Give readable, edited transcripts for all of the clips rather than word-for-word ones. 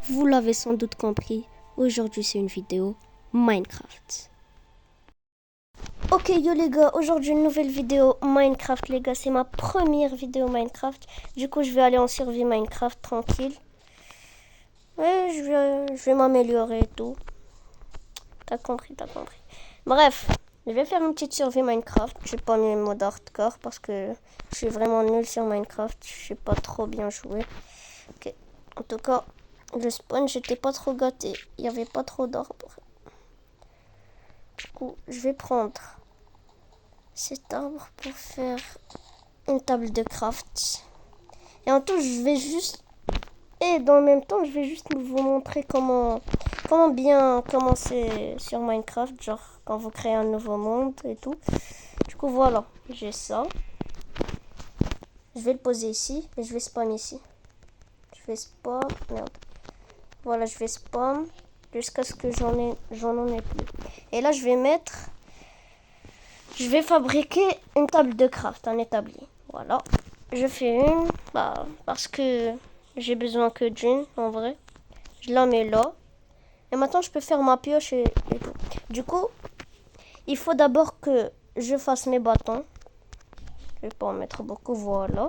vous l'avez sans doute compris, aujourd'hui c'est une vidéo Minecraft. Ok yo les gars, aujourd'hui une nouvelle vidéo Minecraft les gars, c'est ma première vidéo Minecraft. Du coup je vais aller en survie Minecraft tranquille. Et je vais m'améliorer et tout. T'as compris. Bref, je vais faire une petite survie Minecraft. Je vais pas mis le mode hardcore parce que je suis vraiment nul sur Minecraft. Je sais pas trop bien jouer. Ok, en tout cas, le spawn, j'étais pas trop gâté. Il y avait pas trop d'arbres. Du coup, je vais prendre cet arbre pour faire une table de craft. Et en tout, je vais juste... Et dans le même temps, je vais juste vous montrer comment bien commencer sur Minecraft. Genre, quand vous créez un nouveau monde et tout. Du coup, voilà. J'ai ça. Je vais le poser ici. Et je vais spawn ici. Je vais spawn... Merde. Voilà, je vais spawn jusqu'à ce que j'en ai plus. Et là, je vais fabriquer une table de craft, un établi. Voilà. Je fais une, parce que j'ai besoin que d'une, en vrai. Je la mets là. Et maintenant, je peux faire ma pioche et tout. Du coup, il faut d'abord que je fasse mes bâtons. Je vais pas en mettre beaucoup, voilà.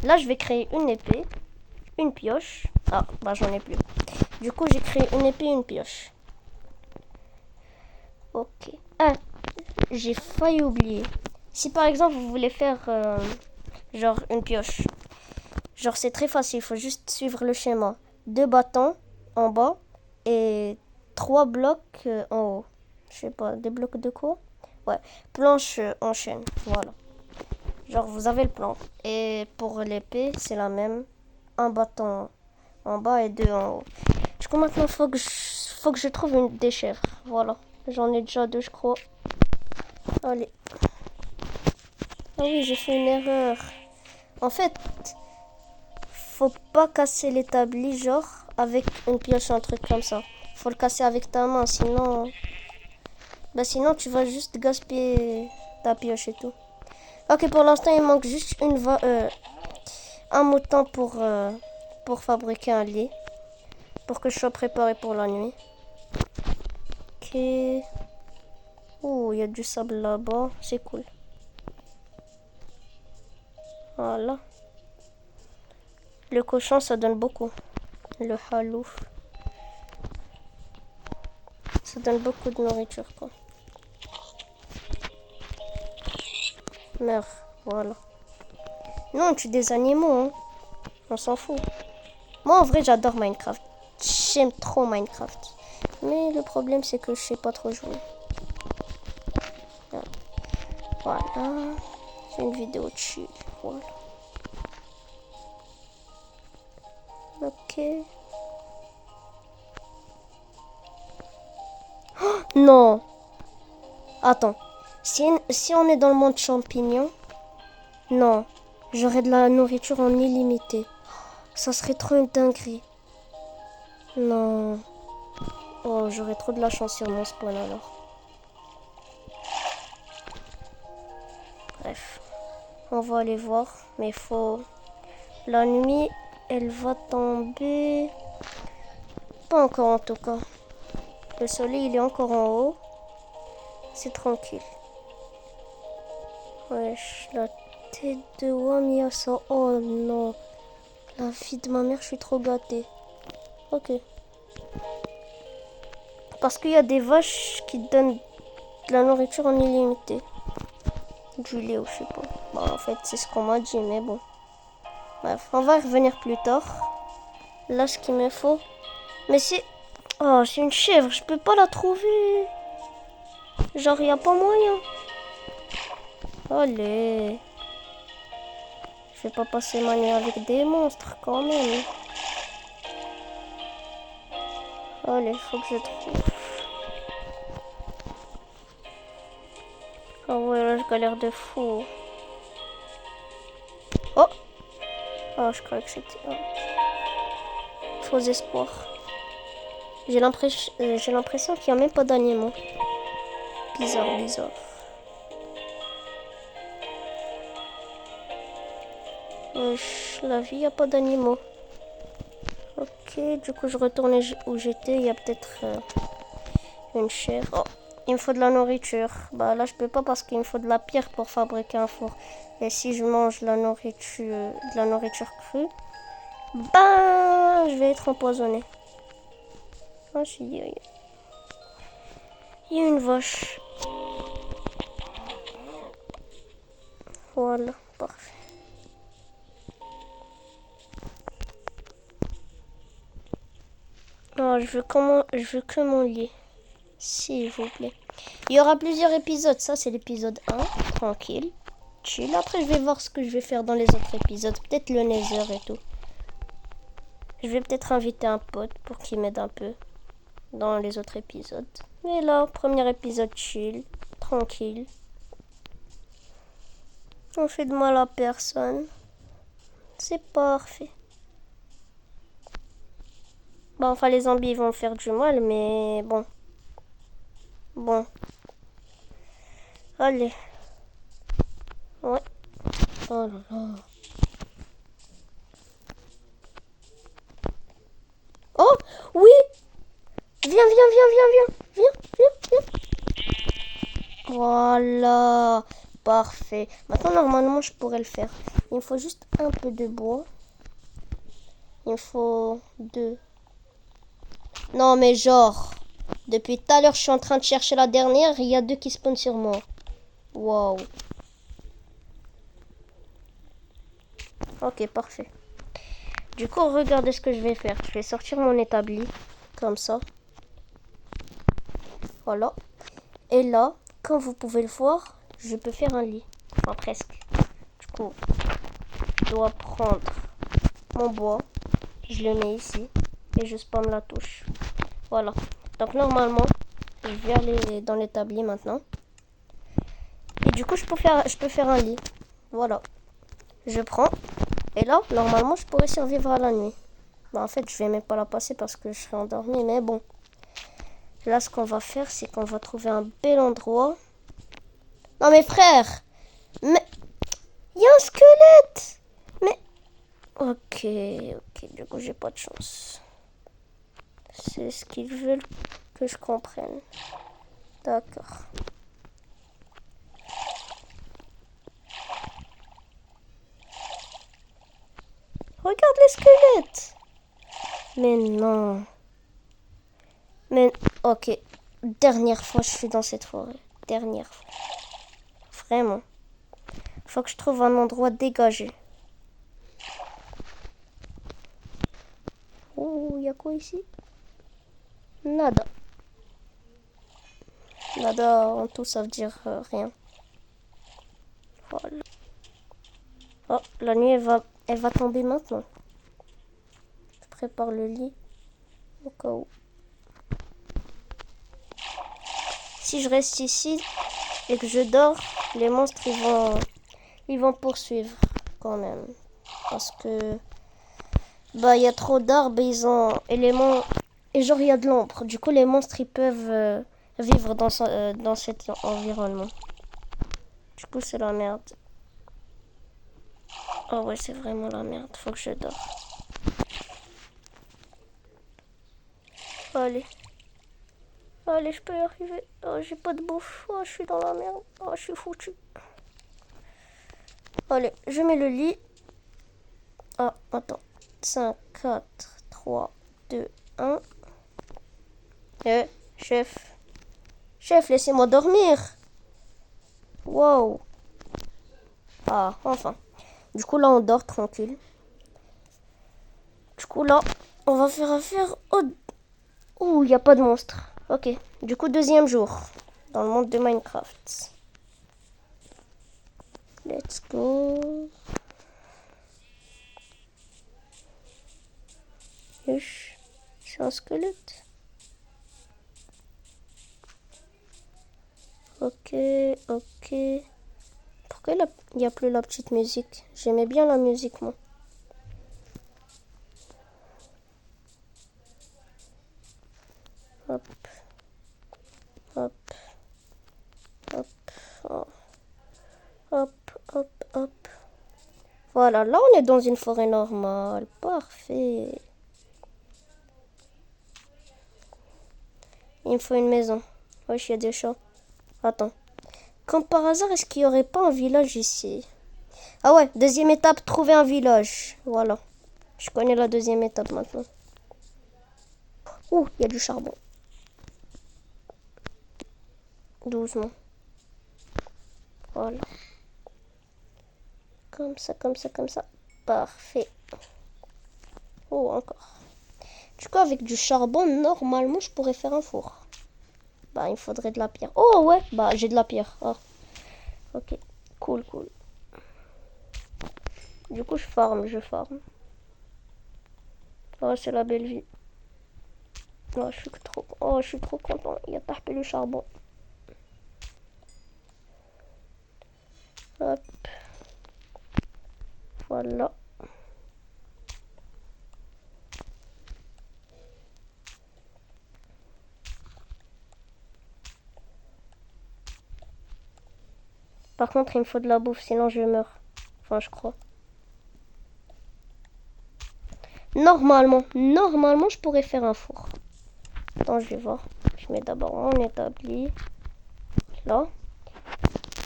Là, je vais créer une épée, une pioche. Ah, j'en ai plus. Du coup, j'ai créé une épée et une pioche. Ok. Ah, j'ai failli oublier. Si par exemple, vous voulez faire genre une pioche. Genre, c'est très facile. Il faut juste suivre le schéma. 2 bâtons en bas et 3 blocs en haut. Je sais pas, des blocs de quoi? Ouais, planche en chaîne. Voilà. Genre, vous avez le plan. Et pour l'épée, c'est la même. Un bâton en bas et 2 en haut. Du coup, maintenant, faut que je trouve des chèvres. Voilà. J'en ai déjà 2, je crois. Allez. Ah oui, j'ai fait une erreur. En fait, faut pas casser l'établi, genre, avec une pioche, un truc comme ça. Faut le casser avec ta main, sinon... sinon, tu vas juste gaspiller ta pioche et tout. Ok, pour l'instant, il manque juste un mouton pour fabriquer un lit. Pour que je sois préparé pour la nuit. Ok. Oh, il y a du sable là-bas. C'est cool. Voilà. Le cochon, ça donne beaucoup. Le halouf. Ça donne beaucoup de nourriture, quoi. Meurs. Voilà. Non, on tue des animaux, hein. On s'en fout. Moi, en vrai, j'adore Minecraft. J'aime trop Minecraft. Mais le problème, c'est que je sais pas trop jouer. Voilà. C'est une vidéo chill. Voilà. Ok. Oh, non. Attends. Si on est dans le monde champignon, non. J'aurais de la nourriture en illimité. Ça serait trop une dinguerie. Non. Oh, j'aurais trop de la chance sur mon spawn alors. Bref. On va aller voir. Mais faut... La nuit, elle va tomber. Pas encore en tout cas. Le soleil, il est encore en haut. C'est tranquille. Wesh, la tête de Wamiasa. Oh non. La vie de ma mère, je suis trop gâtée. Ok. Parce qu'il y a des vaches qui donnent de la nourriture en illimité. Du lait ou je sais pas. Bon, en fait, c'est ce qu'on m'a dit, mais bon. Bref, on va y revenir plus tard. Là, ce qu'il me faut. Mais c'est... Oh, c'est une chèvre, je peux pas la trouver. Genre, y a pas moyen. Allez. Je vais pas passer ma nuit avec des monstres quand même. Allez, faut que je trouve. Ah ouais, là, je galère de fou. Oh! Oh, je croyais que c'était... Oh. Faux espoir. J'ai l'impression qu'il n'y a même pas d'animaux. Bizarre. Wesh, la vie, il n'y a pas d'animaux. Ok, du coup, je retourne où j'étais. Il y a peut-être une chèvre. Oh, il me faut de la nourriture. Bah là, je peux pas parce qu'il me faut de la pierre pour fabriquer un four. Et si je mange de la nourriture crue, bah, je vais être empoisonné. Ah, il y a une vache. Voilà, parfait. Non, je veux que mon lit, s'il vous plaît. Il y aura plusieurs épisodes. Ça, c'est l'épisode 1, tranquille, chill. Après, je vais voir ce que je vais faire dans les autres épisodes. Peut-être le Nether et tout. Je vais peut-être inviter un pote pour qu'il m'aide un peu dans les autres épisodes. Mais là, premier épisode chill, tranquille. On fait de mal à personne. C'est parfait. Bon, enfin, les zombies vont faire du mal, mais bon. Bon. Allez. Ouais. Oh là là. Oh, oui. Viens. Voilà. Parfait. Maintenant, normalement, je pourrais le faire. Il me faut juste un peu de bois. Il me faut 2. Non, mais genre, depuis tout à l'heure, je suis en train de chercher la dernière. Il y a 2 qui spawnent sur moi. Wow. Ok, parfait. Du coup, regardez ce que je vais faire. Je vais sortir mon établi. Comme ça. Voilà. Et là, comme vous pouvez le voir, je peux faire un lit. Enfin, presque. Du coup, je dois prendre mon bois. Je le mets ici. Et je spamme la touche. Voilà. Donc, normalement, je vais aller dans l'établi maintenant. Et du coup, je peux faire un lit. Voilà. Je prends. Et là, normalement, je pourrais survivre à la nuit. Bah, en fait, je vais même pas la passer parce que je serai endormi. Mais bon. Là, ce qu'on va faire, c'est qu'on va trouver un bel endroit. Non, mais frère! Mais... Il y a un squelette! Mais... Ok. Du coup, j'ai pas de chance. C'est ce qu'ils veulent que je comprenne. D'accord. Regarde les squelettes! Mais non. Mais... Ok. Dernière fois, je suis dans cette forêt. Dernière fois. Vraiment. Faut que je trouve un endroit dégagé. Oh, il y a quoi ici? Nada. Nada en tout, ça veut dire rien. Voilà. Oh, la nuit, elle va tomber maintenant. Je prépare le lit au cas où. Si je reste ici et que je dors, les monstres, ils vont poursuivre quand même. Parce que, bah, il y a trop d'arbres et genre, il y a de l'ombre. Du coup, les monstres, ils peuvent vivre dans cet environnement. Du coup, c'est la merde. Oh ouais, c'est vraiment la merde. Faut que je dors. Allez. Allez, je peux y arriver. Oh, j'ai pas de bouffe. Oh, je suis dans la merde. Oh, je suis foutu. Allez, je mets le lit. Ah, attends. 5, 4, 3, 2, 1. Chef. Chef, laissez-moi dormir. Wow. Ah, enfin. Du coup, là, on dort tranquille. Du coup, là, on va faire affaire au... Ouh, il n'y a pas de monstre. Ok. Du coup, deuxième jour. Dans le monde de Minecraft. Let's go. Wesh. C'est un squelette. Ok. Pourquoi il n'y a plus la petite musique? J'aimais bien la musique, moi. Hop. Hop. Hop. Oh. Hop. Voilà, là on est dans une forêt normale. Parfait. Il me faut une maison. Wesh, il y a des chats. Attends. Comme par hasard, est-ce qu'il n'y aurait pas un village ici? Ah ouais, deuxième étape, trouver un village. Voilà. Je connais la deuxième étape maintenant. Ouh, il y a du charbon. Doucement. Voilà. Comme ça, comme ça, comme ça. Parfait. Oh, encore. Du coup, avec du charbon, normalement, je pourrais faire un four. Bah, il me faudrait de la pierre. Oh, ouais. Bah, j'ai de la pierre. Oh. Ok. Cool, cool. Du coup, je farm. Oh, c'est la belle vie. Oh, je suis trop content. Il a tapé le charbon. Hop. Voilà. Par contre, il me faut de la bouffe, sinon je meurs. Enfin, je crois. Normalement, je pourrais faire un four. Attends, je vais voir. Je mets d'abord mon établi. Là.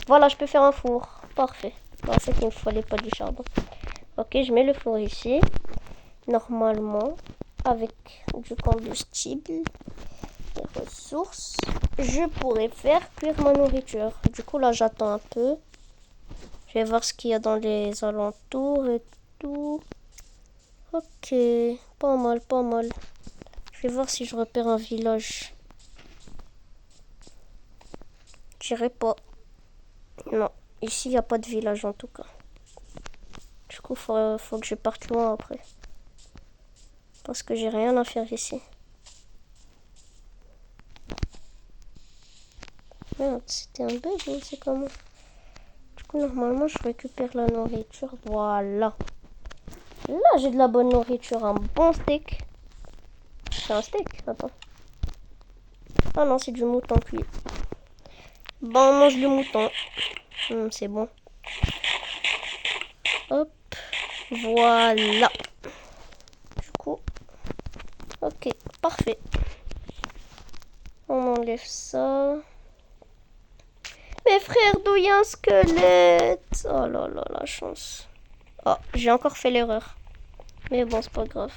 Voilà, je peux faire un four. Parfait. Bon, c'est qu'il me fallait pas du charbon. Ok, je mets le four ici. Normalement, avec du combustible, des ressources, je pourrais faire cuire ma nourriture. Du coup, là, j'attends un peu. Je vais voir ce qu'il y a dans les alentours et tout. Ok, pas mal, pas mal. Je vais voir si je repère un village. J'irai pas. Non, ici, il n'y a pas de village en tout cas. Du coup, faut que je parte loin après. Parce que j'ai rien à faire ici. Merde, c'était un bug ou c'est comment? Du coup, normalement, je récupère la nourriture. Voilà. Là, j'ai de la bonne nourriture. Un bon steak. C'est un steak? Attends. Ah non, c'est du mouton cuit. Bon, on mange le mouton. C'est bon. Hop. Voilà. Du coup. Ok, parfait. On enlève ça. Mais frère, d'où il y a un squelette? Oh là là, la chance. Oh, j'ai encore fait l'erreur. Mais bon, c'est pas grave.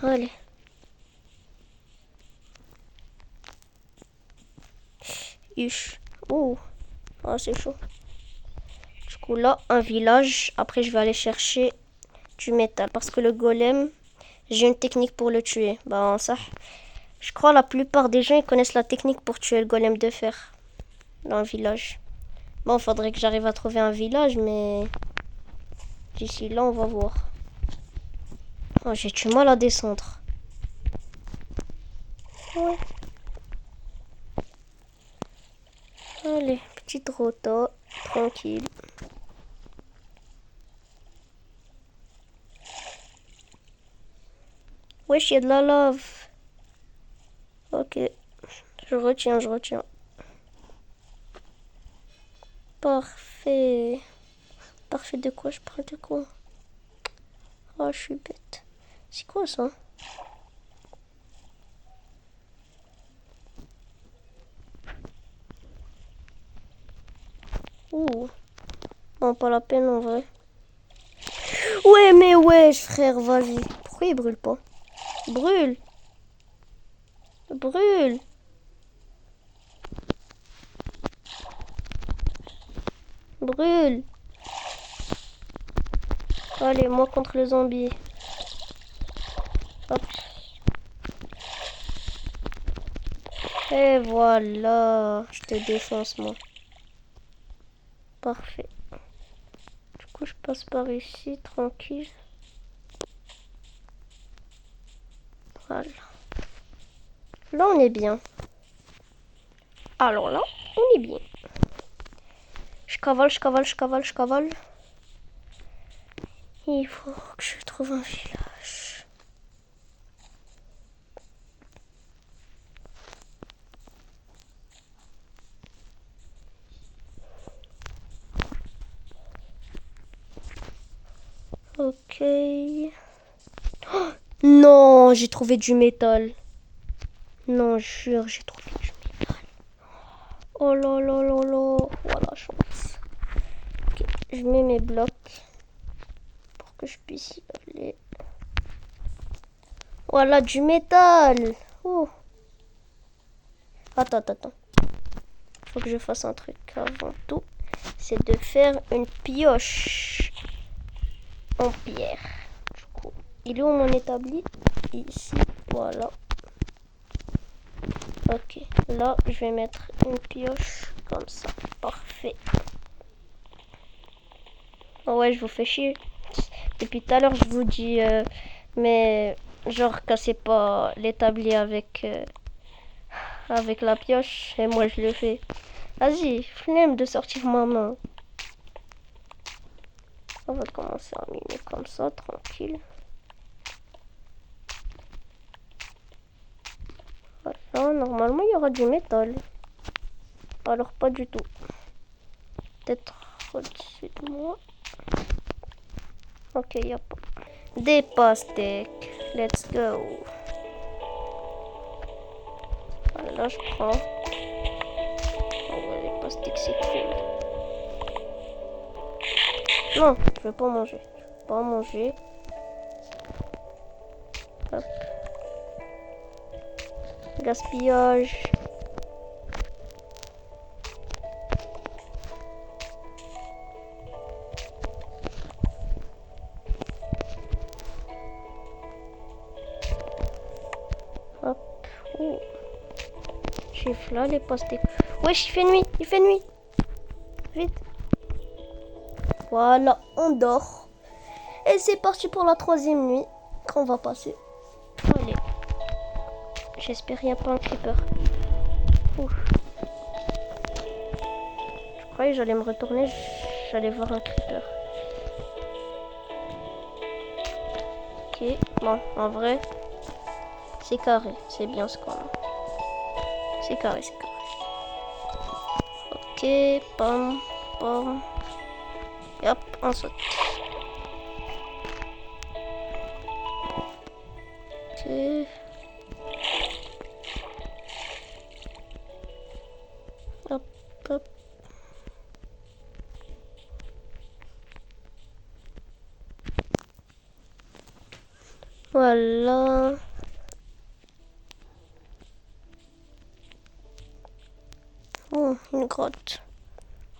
Allez. Ish. Oh. Ah, c'est chaud. Du coup, là, un village. Après, je vais aller chercher du métal. Parce que le golem, j'ai une technique pour le tuer. Bah, ça. Je crois la plupart des gens, ils connaissent la technique pour tuer le golem de fer. Dans le village. Bon, faudrait que j'arrive à trouver un village, mais... D'ici là, on va voir. Oh, j'ai du mal à descendre. Ouais. Allez, petite rota. Tranquille. Wesh, il y a de la lave. Ok. Je retiens. Parfait. Parfait de quoi? Je parle de quoi? Oh, je suis bête. C'est quoi ça? Ouh. Bon, pas la peine en vrai. Ouais, mais wesh, frère, vas-y. Pourquoi il brûle pas? Brûle. Brûle. Brûle. Allez, moi contre le zombie. Hop. Et voilà. Je te défonce, moi. Parfait. Du coup, je passe par ici, tranquille. Voilà. Là, on est bien. Alors là, on est bien. Je cavale. Il faut que je trouve un village. Ok. Oh, non, j'ai trouvé du métal. Non, jure, j'ai trouvé du métal. Oh là là là là. Voilà, chance. Ok, je mets mes blocs pour que je puisse y aller. Voilà, du métal. Oh. Attends. Faut que je fasse un truc avant tout. C'est de faire une pioche en pierre. Du coup, il est où mon établi? Ici, voilà. Ok, là, je vais mettre une pioche comme ça. Parfait. Oh ouais, je vous fais chier. Depuis tout à l'heure, je vous dis, mais genre, cassez pas l'établi avec la pioche. Et moi, je le fais. Vas-y, flemme de sortir ma main. On va commencer à miner comme ça, tranquille. Voilà, normalement, il y aura du métal. Alors, pas du tout. Peut-être au-dessus de moi. Ok, il n'y a pas. Des pastèques. Let's go. Voilà, là, je prends. Oh ouais, les pastèques, c'est cool. Non, je veux pas manger. Je veux pas manger. Hop. Gaspillage. Hop. Oh. Chiffre là les pastèques. Wesh, il fait nuit. Il fait nuit. Vite. Voilà, on dort. Et c'est parti pour la 3e nuit qu'on va passer. Allez. J'espère qu'il n'y a pas un creeper. Ouf. Je croyais que j'allais me retourner, j'allais voir un creeper. Ok, bon, en vrai, c'est carré, c'est bien ce qu'on a. C'est carré. Ok, pam. Et hop, on saute. Ok. Hop. Voilà. Oh, une grotte.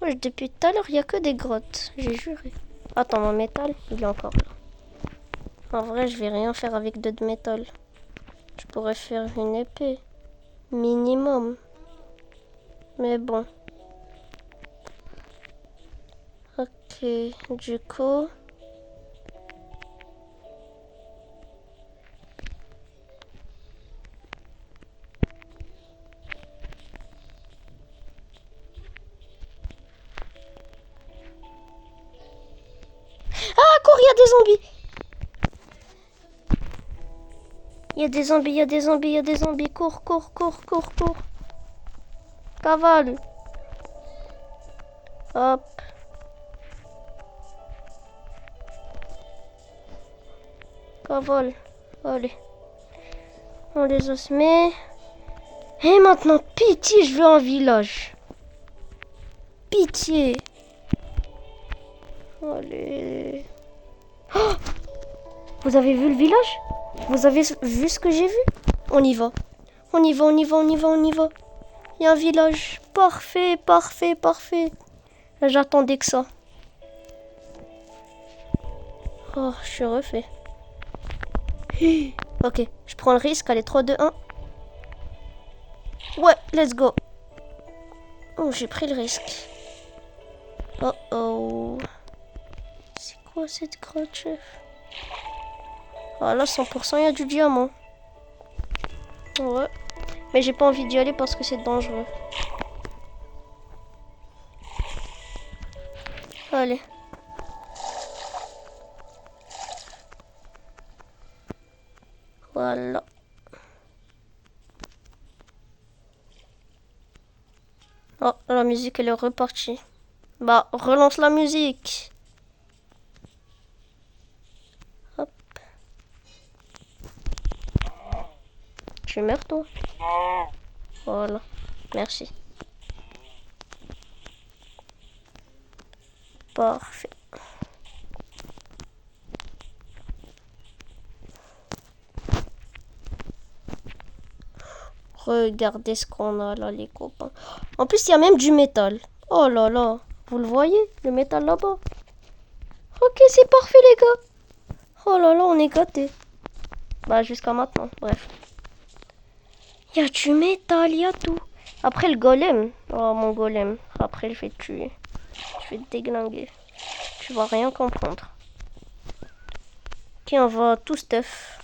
Ouais, depuis tout à l'heure, il n'y a que des grottes. J'ai juré. Attends, mon métal, il est encore là. En vrai, je vais rien faire avec de métal. Je pourrais faire une épée. Minimum. Mais bon. Ok, du coup... Ah, cours, il y a des zombies! Il y a des zombies. Cours. Cavale. Hop. Cavale. Allez. On les a semés. Et maintenant, pitié, je veux un village. Pitié. Allez. Oh, vous avez vu le village? Vous avez vu ce que j'ai vu? On y va. On y va. Il y a un village. Parfait. J'attendais que ça. Oh, je suis refait. Ok, je prends le risque. Allez, 3, 2, 1. Ouais, let's go. Oh, j'ai pris le risque. Oh. C'est quoi cette grotte, chef? Ah là, 100%, il y a du diamant. Ouais. Mais j'ai pas envie d'y aller parce que c'est dangereux. Allez. Voilà. Oh, la musique, elle est repartie. Bah, relance la musique. Hop. Tu meurs, toi? Voilà. Merci. Parfait. Regardez ce qu'on a là, les copains. En plus, il y a même du métal. Oh là là. Vous le voyez, le métal là-bas? Ok, c'est parfait, les gars. Oh là là, on est gâtés. Bah, jusqu'à maintenant. Bref. Il y a du métal, il y a tout. Après, le golem. Oh, mon golem. Après, je vais te tuer. Je vais te déglinguer. Tu vas rien comprendre. Ok, on va tout stuff.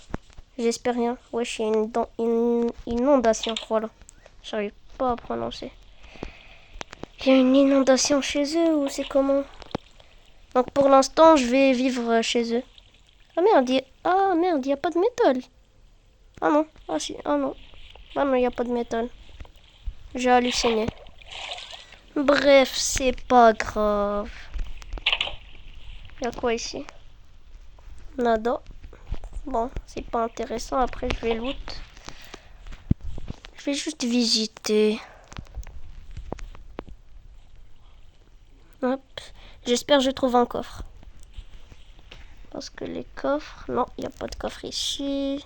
J'espère rien. Wesh, il y a une inondation. Voilà. J'arrive pas à prononcer. Il y a une inondation chez eux ou c'est comment? Donc pour l'instant, je vais vivre chez eux. Ah merde, il n'y a pas de métal. Ah non, ah si, ah non. Ah non, il n'y a pas de métal. J'ai halluciné. Bref, c'est pas grave. Il y a quoi ici? Nada. Bon, c'est pas intéressant. Après, je vais loot. Je vais juste visiter. Hop. J'espère que je trouve un coffre. Parce que les coffres... Non, il n'y a pas de coffre ici.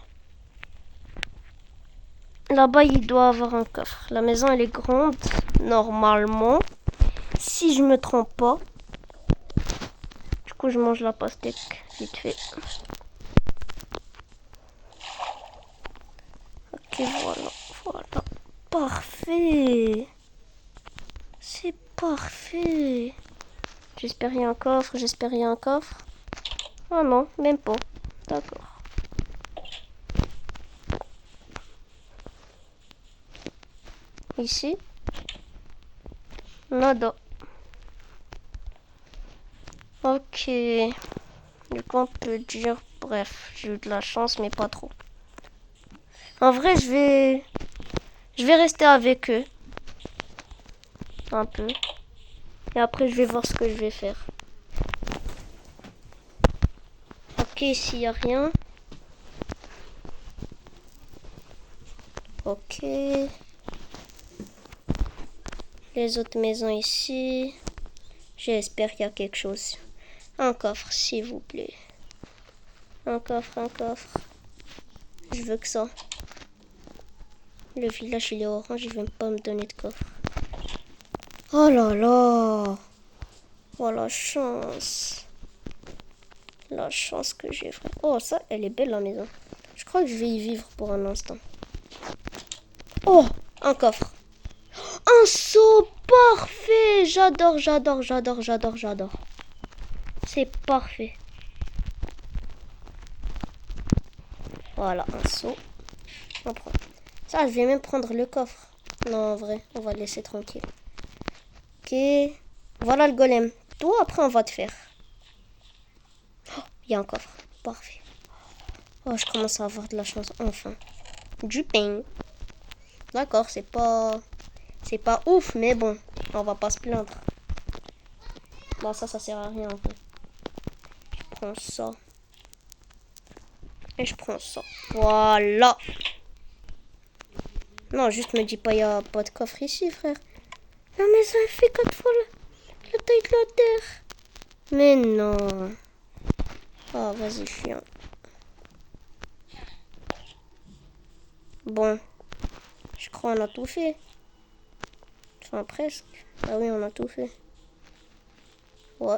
Là-bas, il doit avoir un coffre. La maison, elle est grande. Normalement. Si je me trompe pas. Du coup, je mange la pastèque. Vite fait. Ok, voilà. Voilà. Parfait. C'est parfait. J'espère qu'il y a un coffre. J'espère qu'il y a un coffre. Ah non, même pas. D'accord. Ici. Nada. Ok. Du coup, on peut dire... Bref, j'ai eu de la chance, mais pas trop. En vrai, je vais rester avec eux. Un peu. Et après, je vais voir ce que je vais faire. Ok, ici, il n'y a rien. Ok. Les autres maisons ici. J'espère qu'il y a quelque chose. Un coffre, s'il vous plaît. Un coffre, un coffre. Je veux que ça. Le village, il est orange, il ne veut pas me donner de coffre. Oh là là. Oh la chance. La chance que j'ai, frère. Oh, ça, elle est belle, la maison. Je crois que je vais y vivre pour un instant. Oh, un coffre. Un seau parfait. J'adore, j'adore, j'adore, j'adore, j'adore. C'est parfait. Voilà, un seau. On prend. Ça, je vais même prendre le coffre. Non, en vrai, on va le laisser tranquille. Ok. Voilà le golem. Toi, après, on va te faire. Oh, il y a un coffre. Parfait. Oh, je commence à avoir de la chance. Enfin. Du pain. D'accord, c'est pas ouf, mais bon, on va pas se plaindre. Bon, ça sert à rien en fait. Je prends ça. Et je prends ça. Voilà. Non, juste me dis pas, il y a pas de coffre ici, frère. La maison, elle fait 4 fois la taille de la terre. Mais non. Ah, vas-y, chien. Bon. Je crois qu'on a tout fait. Enfin, presque. Ah oui, on a tout fait. Ouais.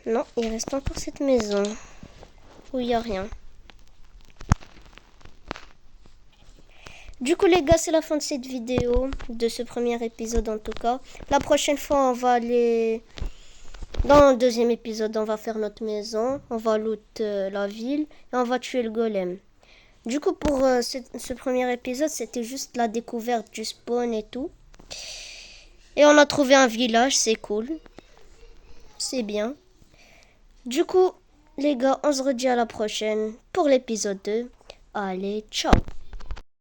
Non, il reste encore cette maison. Où il n'y a rien. Du coup les gars, c'est la fin de cette vidéo, de ce premier épisode en tout cas. La prochaine fois, on va aller... Dans le deuxième épisode, on va faire notre maison, on va loot la ville et on va tuer le golem. Du coup, pour ce premier épisode, c'était juste la découverte du spawn et tout. Et on a trouvé un village, c'est cool. C'est bien. Du coup, les gars, on se redit à la prochaine pour l'épisode 2. Allez, ciao!